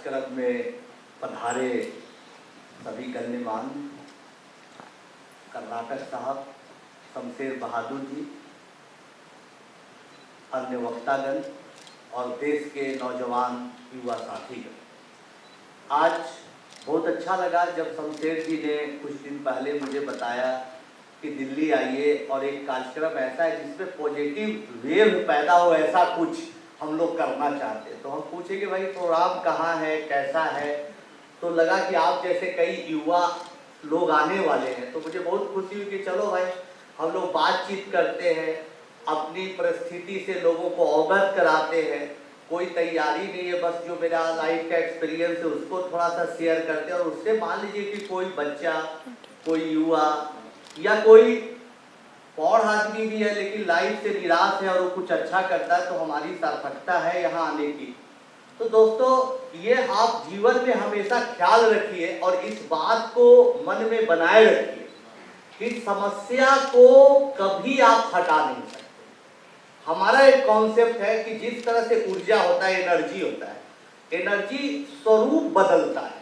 कार्यक्रम में पधारे सभी गण्यमान, कर्नाटक साहब, शमशेर बहादुर जी, अन्य वक्तागण और देश के नौजवान युवा साथीगण। आज बहुत अच्छा लगा जब शमशेर जी ने कुछ दिन पहले मुझे बताया कि दिल्ली आइए और एक कार्यक्रम ऐसा है जिसमें पॉजिटिव वेव पैदा हो, ऐसा कुछ हम लोग करना चाहते हैं। तो हम पूछे कि भाई प्रोग्राम कहाँ है, कैसा है, तो लगा कि आप जैसे कई युवा लोग आने वाले हैं, तो मुझे बहुत खुशी हुई कि चलो भाई हम लोग बातचीत करते हैं, अपनी परिस्थिति से लोगों को अवगत कराते हैं। कोई तैयारी नहीं है, बस जो मेरा लाइफ का एक्सपीरियंस है उसको थोड़ा सा शेयर करते हैं। और उससे मान लीजिए कि कोई बच्चा, कोई युवा या कोई और आदमी भी है लेकिन लाइफ से निराश है और वो कुछ अच्छा करता है, तो हमारी सार्थकता है यहाँ आने की। तो दोस्तों ये आप जीवन में हमेशा ख्याल रखिए और इस बात को मन में बनाए रखिए कि समस्या को कभी आप हटा नहीं सकते। हमारा एक कॉन्सेप्ट है कि जिस तरह से ऊर्जा होता है, एनर्जी होता है, एनर्जी स्वरूप बदलता है,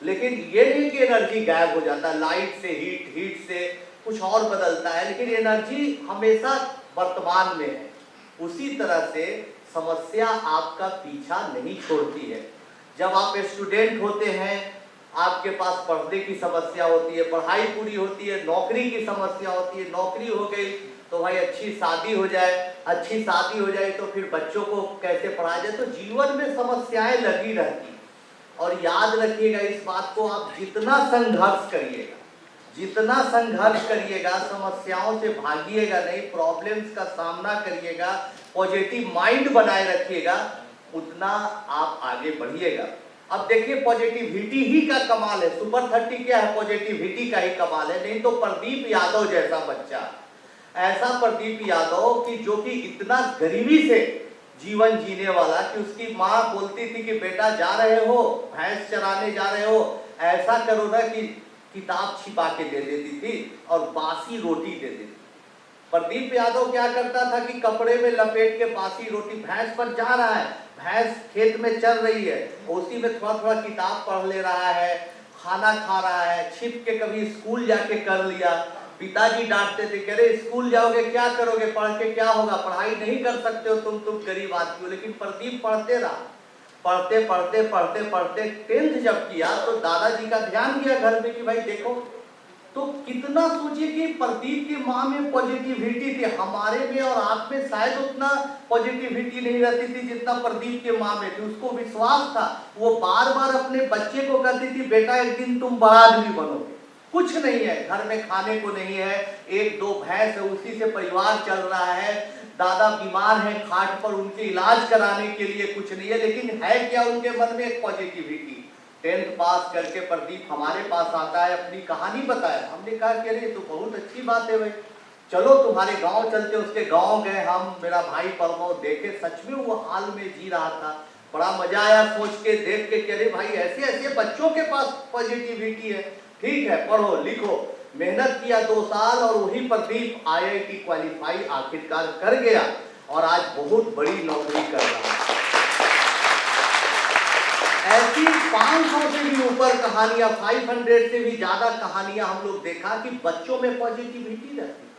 लेकिन ये नहीं कि एनर्जी गायब हो जाता है, लाइट से हीट, हीट से कुछ और बदलता है, लेकिन एनर्जी हमेशा वर्तमान में है। उसी तरह से समस्या आपका पीछा नहीं छोड़ती है। जब आप स्टूडेंट होते हैं, आपके पास पढ़ने की समस्या होती है, पढ़ाई पूरी होती है, नौकरी की समस्या होती है, नौकरी हो गई तो भाई अच्छी शादी हो जाए, अच्छी शादी हो जाए तो फिर बच्चों को कैसे पढ़ाया जाए, तो जीवन में समस्याएं लगी रहती। और याद रखिएगा इस बात को, आप जितना संघर्ष करिएगा, जितना संघर्ष करिएगा, समस्याओं से भागिएगा नहीं, प्रॉब्लम्स का सामना करिएगा, पॉजिटिव माइंड बनाए रखिएगा, उतना आप आगे बढ़िएगा। अब देखिए पॉजिटिविटी ही का कमाल है। सुपर 30 क्या है? पॉजिटिविटी का ही कमाल है। नहीं तो प्रदीप यादव जैसा बच्चा, ऐसा प्रदीप यादव कि जो कि इतना गरीबी से जीवन जीने वाला कि उसकी माँ बोलती थी कि बेटा जा रहे हो, भैंस चराने जा रहे हो, ऐसा करो ना कि किताब छिपा के दे देती थी और बासी रोटी दे देती। प्रदीप यादव क्या करता था कि कपड़े में लपेट के बासी रोटी, भैंस पर जा रहा है, भैंस खेत में चल रही है, उसी में थोड़ा थोड़ा किताब पढ़ ले रहा है, खाना खा रहा है, छिप के कभी स्कूल जाके कर लिया। पिताजी डांटते थे, कह रहे स्कूल जाओगे क्या करोगे, पढ़ के क्या होगा, पढ़ाई नहीं कर सकते हो तुम गरीब आदमी हो। लेकिन प्रदीप पढ़ते रहा, पढ़ते पढ़ते पढ़ते पढ़ते 10th जब किया तो दादाजी का ध्यान गया घर में कि भाई देखो, तो कितना सोचिए कि प्रदीप की माँ में पॉजिटिविटी थी, हमारे में और आप में शायद उतना पॉजिटिविटी नहीं रहती थी जितना प्रदीप के माँ में थी। उसको विश्वास था, वो बार बार अपने बच्चे को कहती थी बेटा एक दिन तुम बड़ा आदमी बनोगे। कुछ नहीं है घर में, खाने को नहीं है, 1-2 भैंस है, उसी से परिवार चल रहा है, दादा बीमार है खाट पर, उनके इलाज कराने के लिए कुछ नहीं है, लेकिन है क्या उनके मन में? एक पॉजिटिविटी। 10th पास करके प्रदीप हमारे पास आता है, अपनी कहानी बताया। हमने कहा कि अरे तो बहुत अच्छी बात है भाई, चलो तुम्हारे गांव चलते। उसके गांव गए हम, मेरा भाई परमो देखे, सच में वो हाल में जी रहा था। बड़ा मजा आया सोच के, देख के, कह रहे भाई ऐसे ऐसे बच्चों के पास पॉजिटिविटी है। ठीक है, पढ़ो लिखो, मेहनत किया 2 साल और वही प्रदीप IIT क्वालिफाई आखिरकार कर गया और आज बहुत बड़ी नौकरी कर रहा है। ऐसी 500 से भी ऊपर कहानियां, 500 से भी ज्यादा कहानियां हम लोग देखा कि बच्चों में पॉजिटिविटी रहती।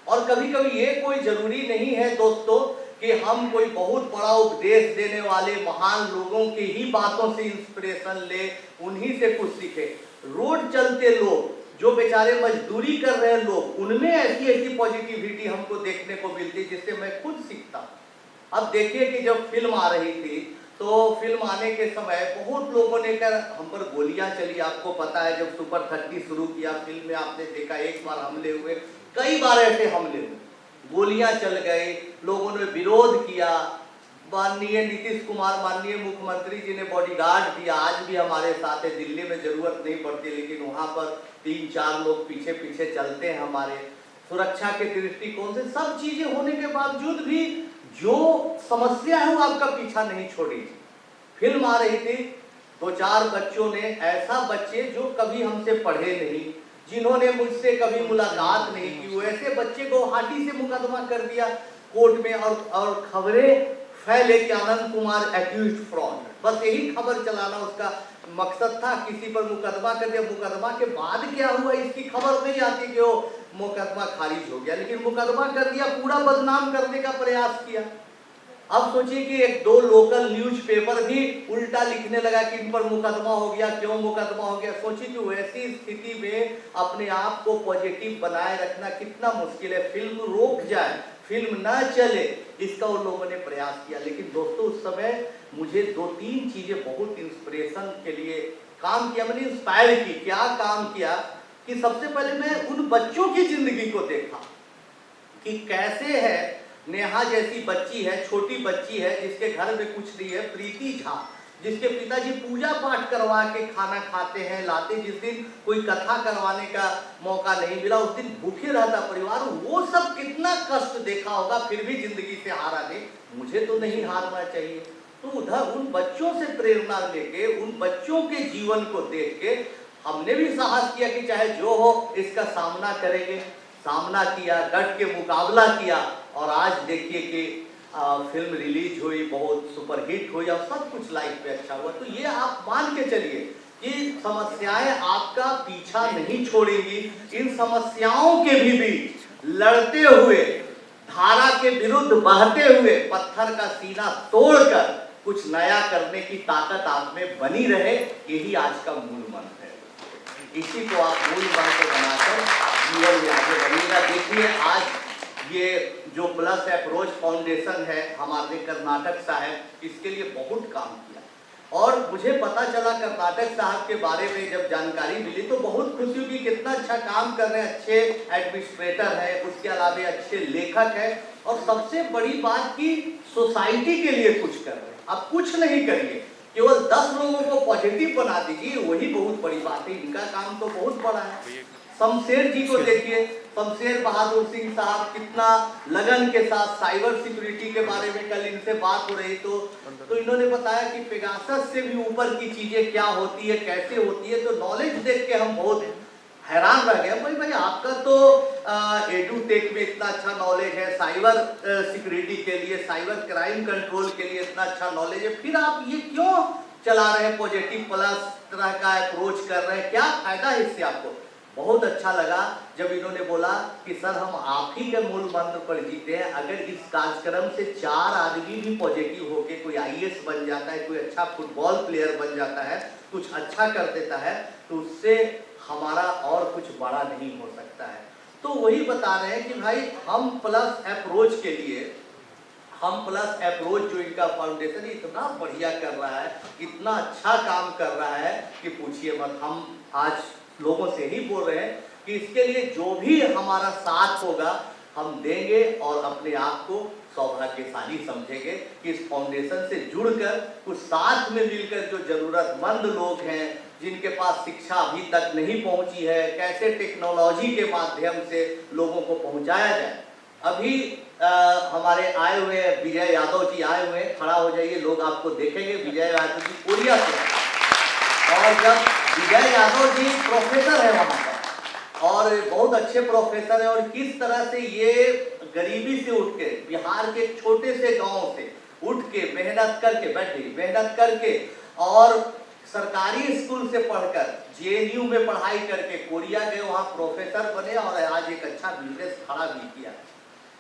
और कभी कभी ये कोई जरूरी नहीं है दोस्तों कि हम कोई बहुत बड़ा उपदेश देने वाले महान लोगों की ही बातों से इंस्पिरेशन ले, उन्हीं से कुछ सीखे। रोड चलते लोग, जो बेचारे मजदूरी कर रहे लोग, उनमें ऐसी ऐसी पॉजिटिविटी हमको देखने को मिलती जिससे मैं खुद सीखता। अब देखिए कि जब फिल्म आ रही थी तो फिल्म आने के समय बहुत लोगों ने कर हम पर गोलियां चली। आपको पता है जब सुपर 30 शुरू किया, फिल्म में आपने देखा एक बार हमले हुए, कई बार ऐसे हमले हुए, गोलियां चल गई, लोगों ने विरोध किया। माननीय नीतीश कुमार, माननीय मुख्यमंत्री जी ने बॉडीगार्ड दिया, आज भी हमारे साथ है। दिल्ली में जरूरत नहीं पड़ती, लेकिन वहां पर 3-4 लोग पीछे पीछे चलते हैं हमारे, सुरक्षा के दृष्टिकोण से। सब चीजें होने के बावजूद भी जो समस्या है वो आपका पीछा नहीं छोड़ी। फिल्म आ रही थी, 2-4 बच्चों ने, ऐसा बच्चे जो कभी हमसे पढ़े नहीं, जिन्होंने मुझसे कभी मुलाकात नहीं की, वो ऐसे बच्चे को हाटी से मुकदमा कर दिया कोर्ट में और खबरें फैले कि आनंद कुमार एक्यूज्ड फ्रॉड। बस यही खबर चलाना उसका मकसद था। किसी पर मुकदमा कर दिया, मुकदमा के बाद क्या हुआ इसकी खबर नहीं आती कि वो मुकदमा खारिज हो गया, लेकिन मुकदमा कर दिया, पूरा बदनाम करने का प्रयास किया। अब सोचिए कि एक दो लोकल न्यूज़पेपर भी उल्टा लिखने लगा कि इन पर मुकदमा हो गया, क्यों मुकदमा हो गया। सोचिए कि वैसी स्थिति में अपने आप को पॉजिटिव बनाए रखना कितना मुश्किल है। फिल्म रोक जाए, फिल्म ना चले, इसका उन लोगों ने प्रयास किया। लेकिन दोस्तों उस समय मुझे दो तीन चीजें बहुत इंस्पिरेशन के लिए काम किया, मैंने इंस्पायर की। क्या काम किया कि सबसे पहले मैं उन बच्चों की जिंदगी को देखा कि कैसे है। नेहा जैसी बच्ची है, छोटी बच्ची है, जिसके घर में कुछ नहीं है, प्रीति झा, जिसके पिताजी पूजा पाठ करवा के खाना खाते हैं लाते। जिस दिन कोई कथा करवाने का मौका नहीं मिला उस दिन भूखे रहता परिवार। वो सब कितना कष्ट देखा होगा, फिर भी जिंदगी से हारा नहीं। मुझे तो नहीं हारना चाहिए। तो उधर उन बच्चों से प्रेरणा लेके, उन बच्चों के जीवन को देख के हमने भी साहस किया कि चाहे जो हो इसका सामना करेंगे। सामना किया, डट के मुकाबला किया, और आज देखिए कि फिल्म रिलीज हुई, बहुत सुपरहिट हुई और सब कुछ लाइफ पे अच्छा हुआ। तो ये आप मान के चलिए कि समस्याएं आपका पीछा नहीं छोड़ेंगी। इन समस्याओं के भी बीच लड़ते हुए, धारा के विरुद्ध बहते हुए, पत्थर का सीना तोड़कर कुछ नया करने की ताकत आप में बनी रहे, यही आज का मूल मंत्र है। इसी को आप मूल मंत्र बनाकर जीवन में आगे बढ़िएगा। देखिए आज ये जो प्लस अप्रोच फाउंडेशन है हमारे कर्नाटक साहब, इसके लिए बहुत काम किया। और मुझे पता चला कर्नाटक साहब के बारे में जब जानकारी मिली तो बहुत खुशी हुई कि कितना अच्छा काम कर रहे हैं, अच्छे एडमिनिस्ट्रेटर है, उसके अलावा अच्छे लेखक है, और सबसे बड़ी बात कि सोसाइटी के लिए कुछ कर रहे हैं। अब कुछ नहीं करिए, केवल 10 लोगों को पॉजिटिव बना दीजिए, वही बहुत बड़ी बात है। इनका काम तो बहुत बड़ा है। शमशेर जी को देखिए, शमशेर बहादुर सिंह साहब कितना लगन के साथ साइबर सिक्योरिटी के बारे में कल इनसे बात हो रही तो इन्होंने बताया कि पेगासस से भी ऊपर की चीजें क्या होती है, कैसे होती है। तो नॉलेज देख के हम बहुत हैरान रह गए। भाई आपका तो एडुटेक में इतना अच्छा नॉलेज है, साइबर सिक्योरिटी के लिए, साइबर क्राइम कंट्रोल के लिए इतना अच्छा नॉलेज है, फिर आप ये क्यों चला रहे हैं, पॉजिटिव प्लस तरह का अप्रोच कर रहे हैं, क्या फायदा है इससे आपको। बहुत अच्छा लगा जब इन्होंने बोला कि सर हम आप ही के मूल मंत्र पर जीते हैं। अगर इस कार्यक्रम से 4 आदमी भी पॉजिटिव होके कोई आईएएस बन जाता है, कोई अच्छा फुटबॉल प्लेयर बन जाता है, कुछ अच्छा कर देता है, तो उससे हमारा और कुछ बड़ा नहीं हो सकता है। तो वही बता रहे हैं कि भाई हम प्लस अप्रोच के लिए, हम प्लस अप्रोच जो इनका फाउंडेशन इतना बढ़िया कर रहा है, इतना अच्छा काम कर रहा है कि पूछिए मत। हम आज लोगों से ही बोल रहे हैं कि इसके लिए जो भी हमारा साथ होगा हम देंगे, और अपने आप को सौभाग्यशाली समझेंगे कि इस फाउंडेशन से जुड़कर कुछ साथ में मिलकर जो जरूरतमंद लोग हैं, जिनके पास शिक्षा अभी तक नहीं पहुंची है, कैसे टेक्नोलॉजी के माध्यम से लोगों को पहुंचाया जाए। अभी हमारे आए हुए विजय यादव जी आए हुए, खड़ा हो जाइए, लोग आपको देखेंगे। विजय यादव जी कोरिया से, और जब विजय यादव जी प्रोफेसर है वहाँ पर, और बहुत अच्छे प्रोफेसर है, और किस तरह से ये गरीबी से उठ के, बिहार के छोटे से गांव से उठ के मेहनत करके, मेहनत करके, और सरकारी स्कूल से पढ़कर जेएनयू में पढ़ाई करके कोरिया गए, वहाँ प्रोफेसर बने, और आज एक अच्छा बिजनेस खड़ा भी किया।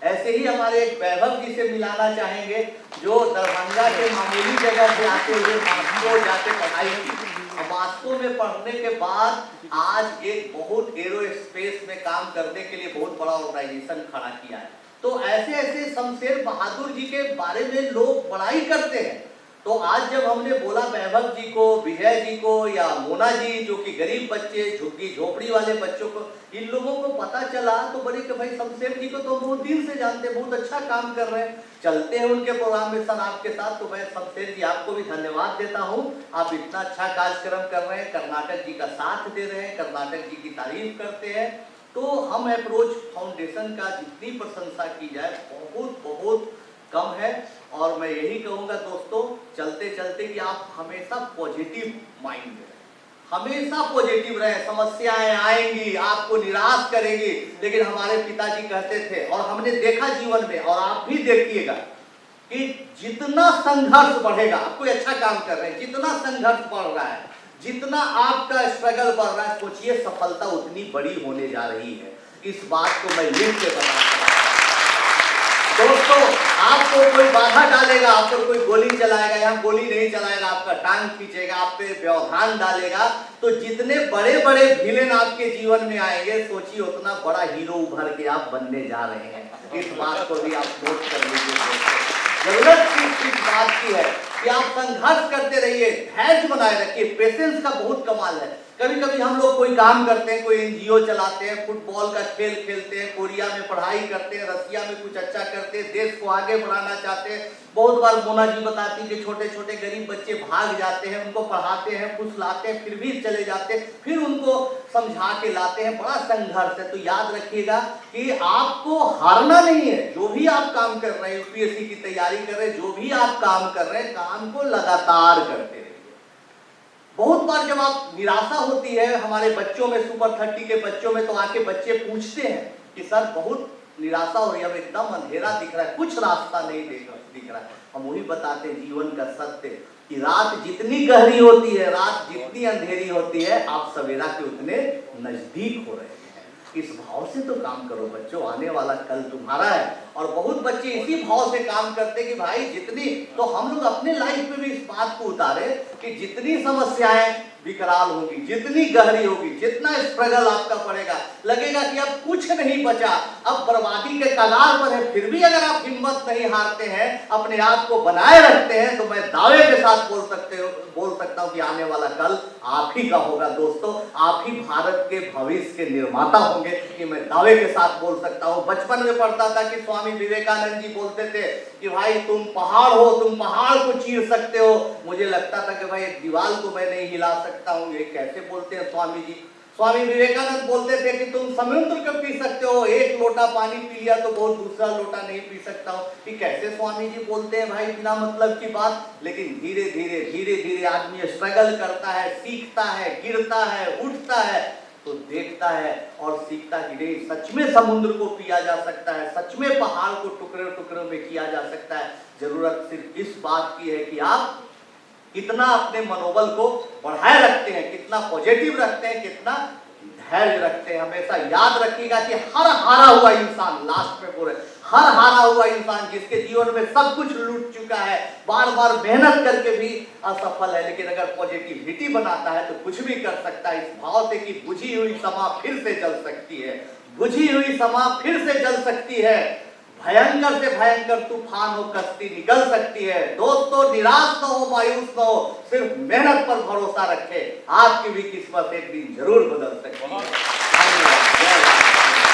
ऐसे ही हमारे एक वैभव जी से मिलाना चाहेंगे, जो दरभंगा के मामूली जगह से आते हुए मास्को जाके पढ़ाई की, मास्को में पढ़ने के बाद आज एक बहुत एरोस्पेस में काम करने के लिए बहुत बड़ा ऑर्गेनाइजेशन खड़ा किया है। तो ऐसे ऐसे शमशेर बहादुर जी के बारे में लोग बड़ाई करते हैं। तो आज जब हमने बोला वैभव जी को, विजय जी को, या मोना जी जो कि गरीब बच्चे, झुग्गी झोपड़ी वाले बच्चों को, इन लोगों को पता चला तो बड़ी कि भाई शमशेर जी को तो बहुत दिन से जानते, बहुत अच्छा काम कर रहे हैं, चलते हैं उनके प्रोग्राम में सर आपके साथ। तो मैं शमशेर जी आपको भी धन्यवाद देता हूँ, आप इतना अच्छा कार्यक्रम कर रहे हैं, कर्नाटक जी का साथ दे रहे हैं, कर्नाटक जी की तारीफ करते हैं। तो हम अप्रोच फाउंडेशन का जितनी प्रशंसा की जाए बहुत बहुत कम है। और मैं यही कहूँगा दोस्तों, चलते चलते कि आप हमेशा पॉजिटिव माइंड में, हमेशा पॉजिटिव रहे। समस्याएं आएंगी, आपको निराश करेंगी, लेकिन हमारे पिताजी कहते थे, और हमने देखा जीवन में, और आप भी देखिएगा कि जितना संघर्ष बढ़ेगा, आप कोई अच्छा काम कर रहे हैं, जितना संघर्ष बढ़ रहा है, जितना आपका स्ट्रगल बढ़ रहा है, सोचिए सफलता उतनी बड़ी होने जा रही है। इस बात को मैं लिख के बताता हूं दोस्तों। आपको कोई बाधा डालेगा, आप पर कोई गोली चलाएगा, यहाँ गोली नहीं चलाएगा, आपका टांग खींचेगा, आप पे व्यवधान डालेगा, तो जितने बड़े बड़े विलेन आपके जीवन में आएंगे, सोचिए उतना बड़ा हीरो उभर के आप बनने जा रहे हैं। इस बात को भी आप नोट कर लीजिए। जरूरत सिर्फ इस बात की है कि आप संघर्ष करते रहिए, धैर्य बनाए रखिए। पेशेंस का बहुत कमाल है। कभी कभी हम लोग कोई काम करते हैं, कोई एनजीओ चलाते हैं, फुटबॉल का खेल खेलते हैं, कोरिया में पढ़ाई करते हैं, रसिया में कुछ अच्छा करते हैं, देश को आगे बढ़ाना चाहते हैं। बहुत बार मोना जी बताती है कि छोटे छोटे गरीब बच्चे भाग जाते हैं, उनको पढ़ाते हैं, फुसलाते हैं, फिर भी चले जाते हैं, फिर उनको समझा के लाते हैं। बड़ा संघर्ष है। तो याद रखिएगा कि आपको हारना नहीं है। जो भी आप काम कर रहे हैं, यूपीएससी की तैयारी कर रहे हैं, जो भी आप काम कर रहे हैं, काम को लगातार करते रहिए। बहुत बार जब आप निराशा होती है, हमारे बच्चों में, सुपर 30 के बच्चों में, तो आके बच्चे पूछते हैं कि सर बहुत निराशा हो रही है, अब एकदम अंधेरा दिख रहा है, कुछ रास्ता नहीं दिख रहा है। हम वही बताते हैं जीवन का सत्य कि रात जितनी गहरी होती है, रात जितनी अंधेरी होती है, आप सवेरा के उतने नजदीक हो रहे हैं। इस भाव से तो काम करो बच्चों, आने वाला कल तुम्हारा है। और बहुत बच्चे इसी भाव से काम करते कि भाई जितनी, तो हम लोग अपने लाइफ में भी इस बात को उतारे कि जितनी समस्याएं विकराल होगी, जितनी गहरी होगी, जितना स्ट्रगल आपका पड़ेगा, लगेगा कि अब कुछ नहीं बचा, अब बर्बादी के कगार पर है, फिर भी अगर आप हिम्मत नहीं हारते हैं, अपने आप को बनाए रखते हैं, तो मैं दावे के साथ बोल सकता हूं कि आने वाला कल आप ही का होगा दोस्तों। आप ही भारत के भविष्य के निर्माता होंगे, कि मैं दावे के साथ बोल सकता हूं। बचपन में पढ़ता था कि स्वामी विवेकानंद जी बोलते थे कि भाई तुम पहाड़ हो, तुम पहाड़ को चीर सकते हो। मुझे लगता था कि भाई एक दीवार को मैं नहीं हिला सकता हूं। ये कैसे बोलते हैं स्वामी जी? स्वामी विवेकानंद बोलते थे कि तुम समुद्र को पी सकते हो, एक लोटा पानी पी लिया तो बहुत दूसरा लोटा नहीं पी सकता हो। कि कैसे स्वामी जी बोलते हैं भाई बिना मतलब की बात। लेकिन धीरे धीरे आदमी स्ट्रगल करता है, सीखता है, गिरता है, उठता है, तो देखता है और सीखता कि सच में समुद्र को पिया जा सकता है, सच में पहाड़ को टुकड़े टुकड़ों में किया जा सकता है। जरूरत सिर्फ इस बात की है कि आप कितना अपने मनोबल को बढ़ाए रखते हैं, कितना पॉजिटिव रखते हैं, कितना धैर्य रखते हैं। हमेशा याद रखिएगा कि हर हारा हुआ इंसान, लास्ट में पूरे हर हारा हुआ इंसान जिसके जीवन में सब कुछ लूट चुका है, बार बार मेहनत करके भी असफल है, लेकिन अगर पॉजिटिविटी बनाता है तो कुछ भी कर सकता है। इस भाव से कि बुझी हुई समा फिर से जल सकती है, बुझी हुई समा फिर से जल सकती है, भयंकर से भयंकर तूफान हो कश्ती निकल सकती है। दोस्तों निराश न हो, मायूस न हो, सिर्फ मेहनत पर भरोसा रखें। आपकी भी किस्मत एक दिन जरूर बदल सकती है। धन्यवाद।